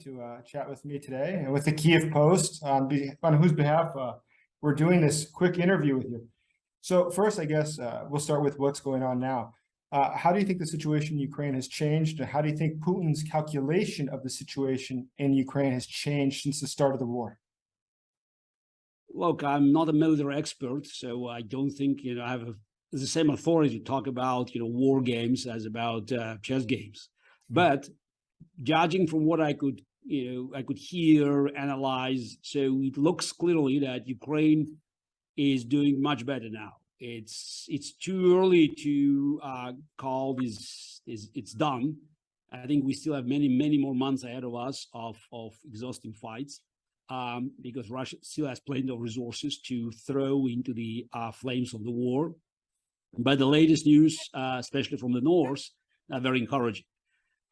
to chat with me today and with the Kyiv Post, on whose behalf we're doing this quick interview with you. So first, I guess we'll start with what's going on now. How do you think the situation in Ukraine has changed? And how do you think Putin's calculation of the situation in Ukraine has changed since the start of the war? Look, I'm not a military expert, so I don't think I have the same authority to talk about war games as about chess games. But judging from what I could hear, analyze, so it looks clearly that Ukraine is doing much better now. It's too early to call this it's done. I think we still have many more months ahead of us of exhausting fights, because Russia still has plenty of resources to throw into the flames of the war. But the latest news, especially from the north, are very encouraging.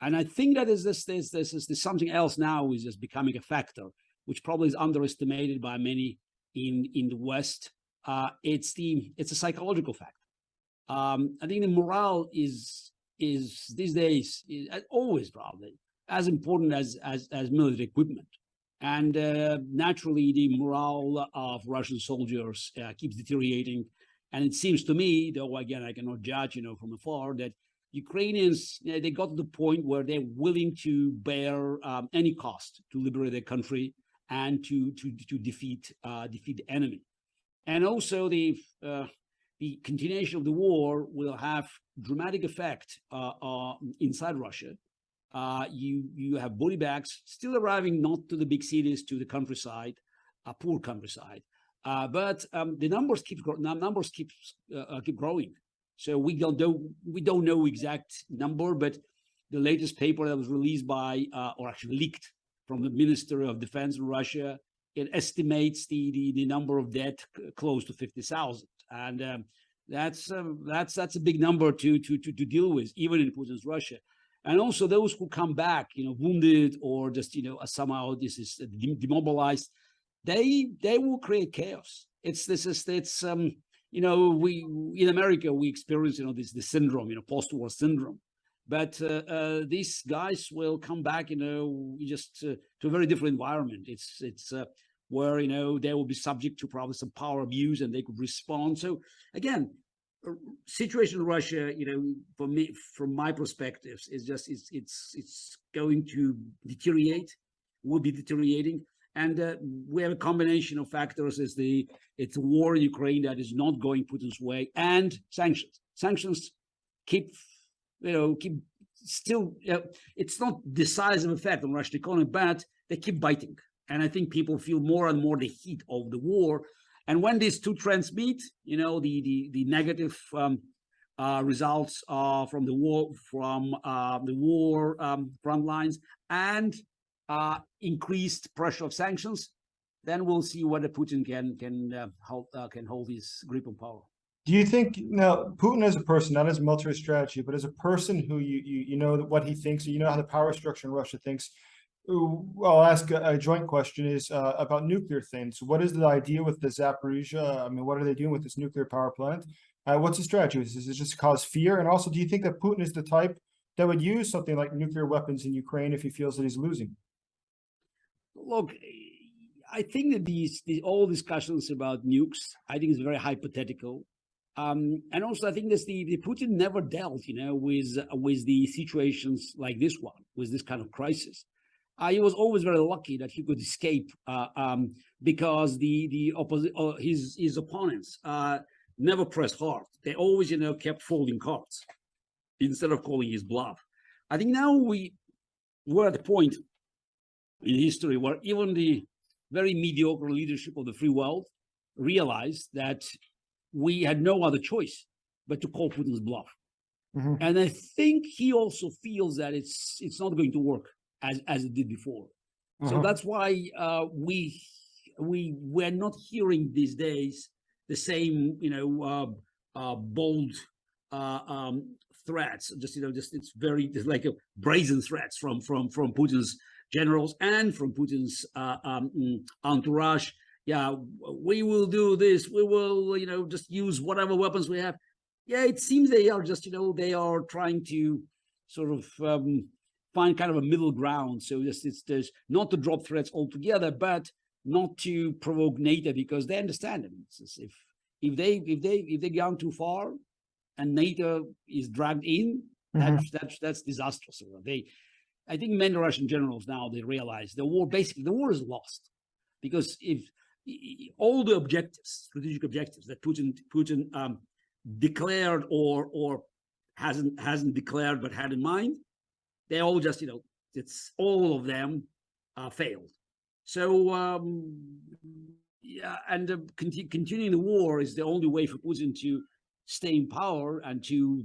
And I think that there's something else now is just becoming a factor, which probably is underestimated by many in the West. It's a psychological factor. I think the morale is these days always probably as important as military equipment. And naturally, the morale of Russian soldiers keeps deteriorating. And it seems to me, though again I cannot judge, from afar, that Ukrainians they got to the point where they're willing to bear any cost to liberate their country and to defeat the enemy. And also the continuation of the war will have dramatic effect inside Russia. You have body bags still arriving not to the big cities, to the countryside, poor countryside. But the numbers keep growing. So we don't know exact number, but the latest paper that was released by or actually leaked from the Ministry of Defense in Russia, it estimates the number of dead close to 50,000, and that's a big number to deal with, even in Putin's Russia. And also those who come back, wounded or just somehow this is demobilized, they will create chaos. We in America we experience this syndrome, post-war syndrome, but these guys will come back just to a very different environment. It's where they will be subject to probably some power abuse and they could respond. So again, situation in Russia, for me, from my perspective, is just it's going to deteriorate, will be deteriorating. And we have a combination of factors. It's a war in Ukraine that is not going Putin's way, and sanctions. Sanctions keep still. It's not decisive effect on Russian economy, but they keep biting. And I think people feel more and more the heat of the war. And when these two trends meet, the negative results from the war front lines and increased pressure of sanctions, then we'll see whether Putin can hold his grip on power. Do you think now Putin as a person, not as a military strategy, but as a person who you know what he thinks, how the power structure in Russia thinks? I'll ask a joint question is about nuclear things. What is the idea with the Zaporizhzhia? I mean, what are they doing with this nuclear power plant? What's the strategy? Is it just to cause fear? And also, do you think that Putin is the type that would use something like nuclear weapons in Ukraine if he feels that he's losing? Look, I think that all discussions about nukes, I think is very hypothetical. And also, I think that the Putin never dealt, with the situations like this one, with this kind of crisis. He was always very lucky that he could escape because his opponents never pressed hard. They always, kept folding cards instead of calling his bluff. I think now we're at a point in history where even the very mediocre leadership of the free world realized that we had no other choice but to call Putin's bluff. Mm-hmm. And I think he also feels that it's not going to work as it did before. Uh-huh. So that's why we're not hearing these days the same bold threats. Just it's like a brazen threats from Putin's generals and from Putin's entourage. Yeah, we will do this. We will just use whatever weapons we have. Yeah, it seems they are just they are trying to sort of find kind of a middle ground. So there's not to drop threats altogether, but not to provoke NATO, because they understand it. If they gone too far and NATO is dragged in, that's disastrous. I think many Russian generals now, they realize the war is lost, because if all the objectives, strategic objectives that Putin declared or hasn't declared but had in mind, they all just, it's all of them failed. So yeah, and continuing the war is the only way for Putin to stay in power and to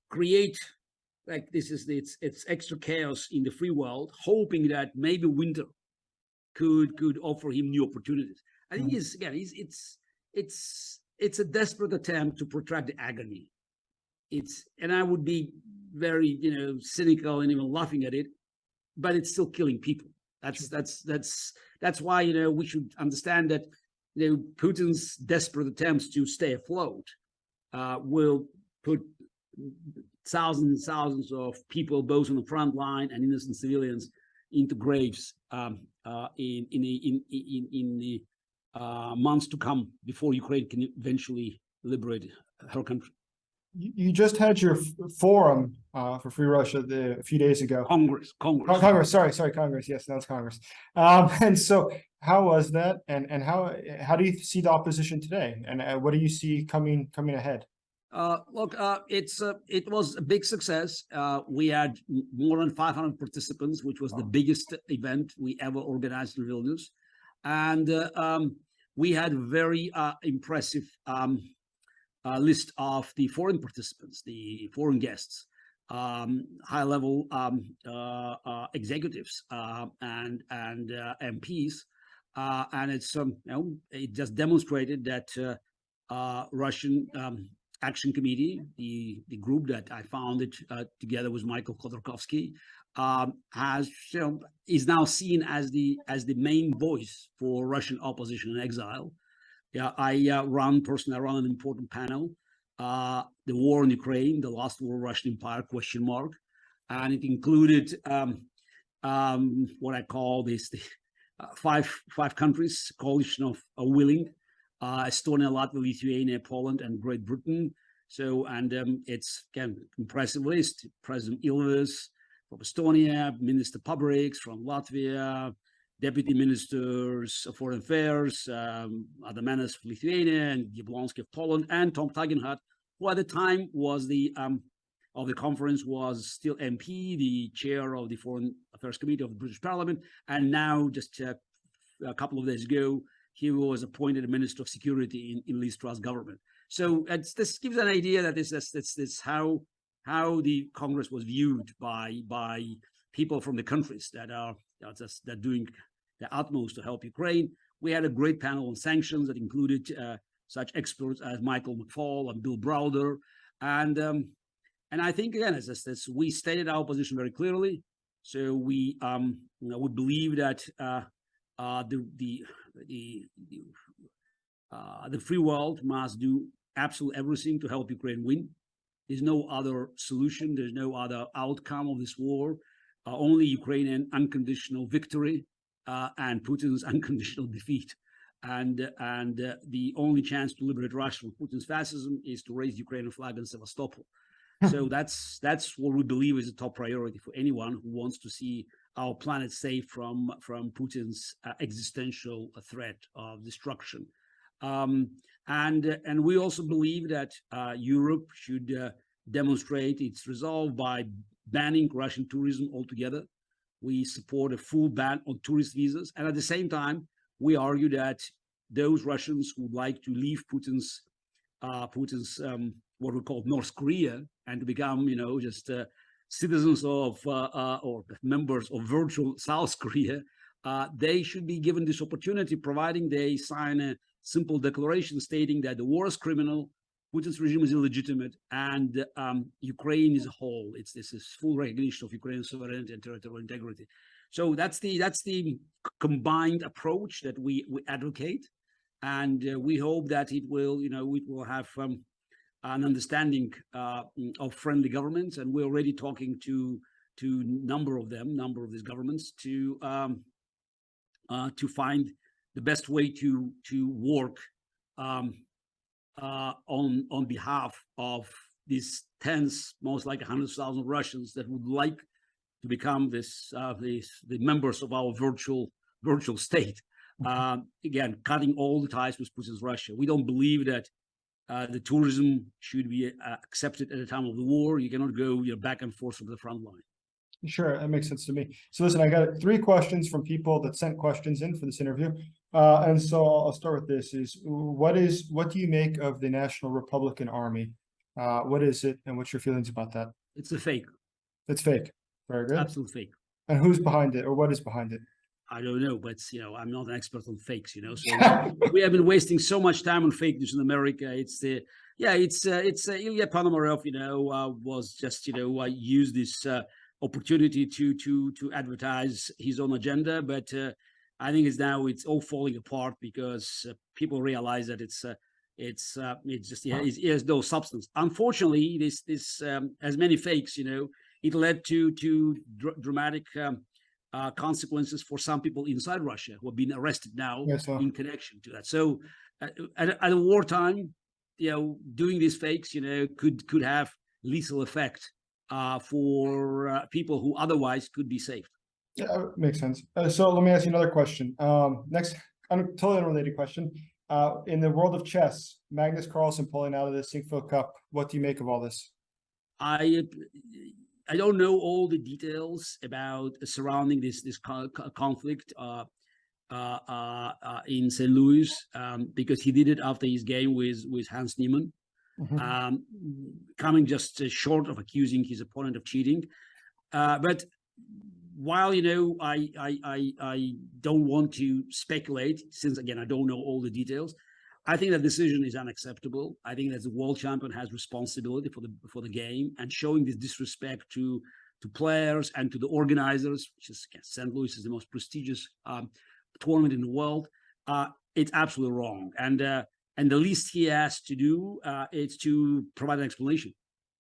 create, like, it's extra chaos in the free world, hoping that maybe winter could offer him new opportunities. I think it's a desperate attempt to protract the agony. And I would be very cynical and even laughing at it, but it's still killing people. That's why we should understand that Putin's desperate attempts to stay afloat will put thousands and thousands of people, both on the front line and innocent civilians, into graves in the months to come, before Ukraine can eventually liberate her country. You just had your forum for Free Russia a few days ago. Congress. Sorry, Congress. Yes, that's Congress. And so, how was that? And how do you see the opposition today? And what do you see coming ahead? Look, it was a big success. We had more than 500 participants, which was the biggest event we ever organized in Vilnius, and we had a very impressive list of the foreign participants, the foreign guests, high-level executives and MPs, and it's it just demonstrated that Russian Action Committee, the group that I founded together with Michael Khodorkovsky, is now seen as the main voice for Russian opposition in exile. Yeah, I run an important panel, the war in Ukraine, the last war of Russian Empire, ? And it included what I call the five countries, coalition of willing, Estonia, Latvia, Lithuania, Poland, and Great Britain. So, and it's, again, impressive list. President Ilves from Estonia, Minister Pabriks from Latvia, Deputy Ministers of Foreign Affairs, Adamanas of Lithuania, and Jablonski of Poland, and Tom Tagenhat, who at the time was of the conference was still MP, the chair of the Foreign Affairs Committee of the British Parliament, and now just a couple of days ago, he was appointed Minister of Security in Liz Truss government. So this gives an idea that this how the Congress was viewed by people from the countries that are doing the utmost to help Ukraine. We had a great panel on sanctions that included such experts as Michael McFaul and Bill Browder, and I think, again, as we stated our position very clearly. So we we believe that the free world must do absolutely everything to help Ukraine win. There's no other solution. There's no other outcome of this war. Only Ukrainian unconditional victory and Putin's unconditional defeat. And the only chance to liberate Russia from Putin's fascism is to raise the Ukrainian flag in Sevastopol. So that's what we believe is a top priority for anyone who wants to see our planet safe from Putin's existential threat of destruction. And we also believe that Europe should demonstrate its resolve by banning Russian tourism altogether. We support a full ban on tourist visas, and at the same time, we argue that those Russians who would like to leave Putin's what we call North Korea and to become, just citizens of or members of virtual South Korea, they should be given this opportunity, providing they sign a simple declaration stating that the war is criminal, Putin's regime is illegitimate, and Ukraine as a whole, this is full recognition of Ukraine's sovereignty and territorial integrity. So that's the combined approach that we advocate, and we hope that it will have an understanding of friendly governments, and we're already talking to number of these governments to find the best way to work on behalf of these tens, most like 100,000 Russians that would like to become the members of our virtual state. Again, cutting all the ties with Putin's Russia. We don't believe that the tourism should be accepted at the time of the war. You cannot go back and forth from the front line. Sure, that makes sense to me. So listen, I got 3 questions from people that sent questions in for this interview. And so I'll start with this is what do you make of the National Republican Army? What is it and what's your feelings about that? It's a fake. It's fake. Very good. Absolute fake. And who's behind it or what is behind it? I don't know, but I'm not an expert on fakes, so we have been wasting so much time on fake news in America. It's Ilya Ponomarev, was just used this opportunity to advertise his own agenda, but I think it's all falling apart because people realize that it has no substance. Unfortunately, this as many fakes, it led to dramatic consequences for some people inside Russia who have been arrested now in connection to that. So at a wartime, doing these fakes, could have lethal effect for people who otherwise could be saved. Yeah, makes sense. So let me ask you another question. Next, totally unrelated question. In the world of chess, Magnus Carlsen pulling out of the Singfield Cup, what do you make of all this? I don't know all the details about surrounding this conflict in St. Louis because he did it after his game with Hans Niemann, coming just short of accusing his opponent of cheating. But while I don't want to speculate, since again I don't know all the details, I think that decision is unacceptable. I think that the world champion has responsibility for the game, and showing this disrespect to players and to the organizers, which is St. Louis is the most prestigious tournament in the world. It's absolutely wrong, and the least he has to do is to provide an explanation.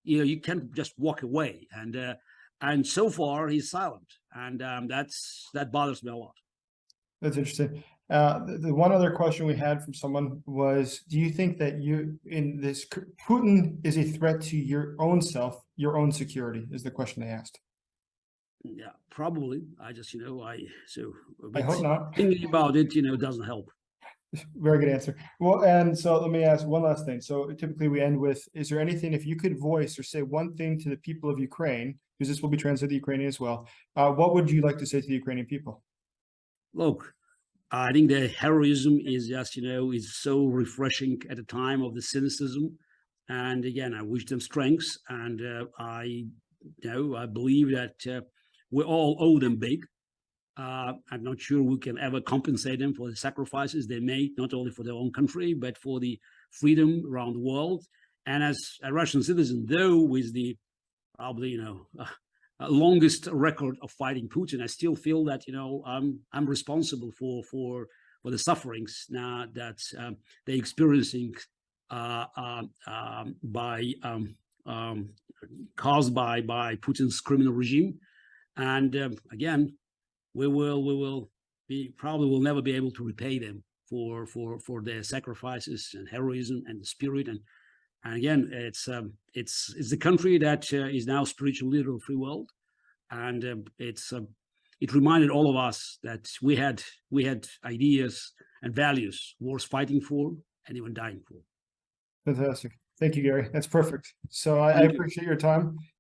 You can't just walk away, and so far he's silent, and that bothers me a lot. That's interesting. The one other question we had from someone was, do you think that Putin is a threat to your own self, your own security, is the question they asked. Yeah, probably. I just, I hope not. Thinking about it, doesn't help. Very good answer. Well, and so let me ask one last thing. So typically we end with, is there anything, if you could voice or say one thing to the people of Ukraine, because this will be translated to Ukrainian as well, what would you like to say to the Ukrainian people? Look, I think the heroism is just, is so refreshing at a time of the cynicism. And again, I wish them strength. And I believe that we all owe them big. I'm not sure we can ever compensate them for the sacrifices they made, not only for their own country, but for the freedom around the world. And as a Russian citizen, though, with the probably, longest record of fighting Putin, I still feel that I'm responsible for the sufferings now that they're experiencing caused by Putin's criminal regime. And again, we will never be able to repay them for their sacrifices and heroism and the spirit. And again, it's the country that is now spiritual leader of the free world, and it reminded all of us that we had ideas and values worth fighting for and even dying for. Fantastic. Thank you, Garry. That's perfect. So I appreciate your time.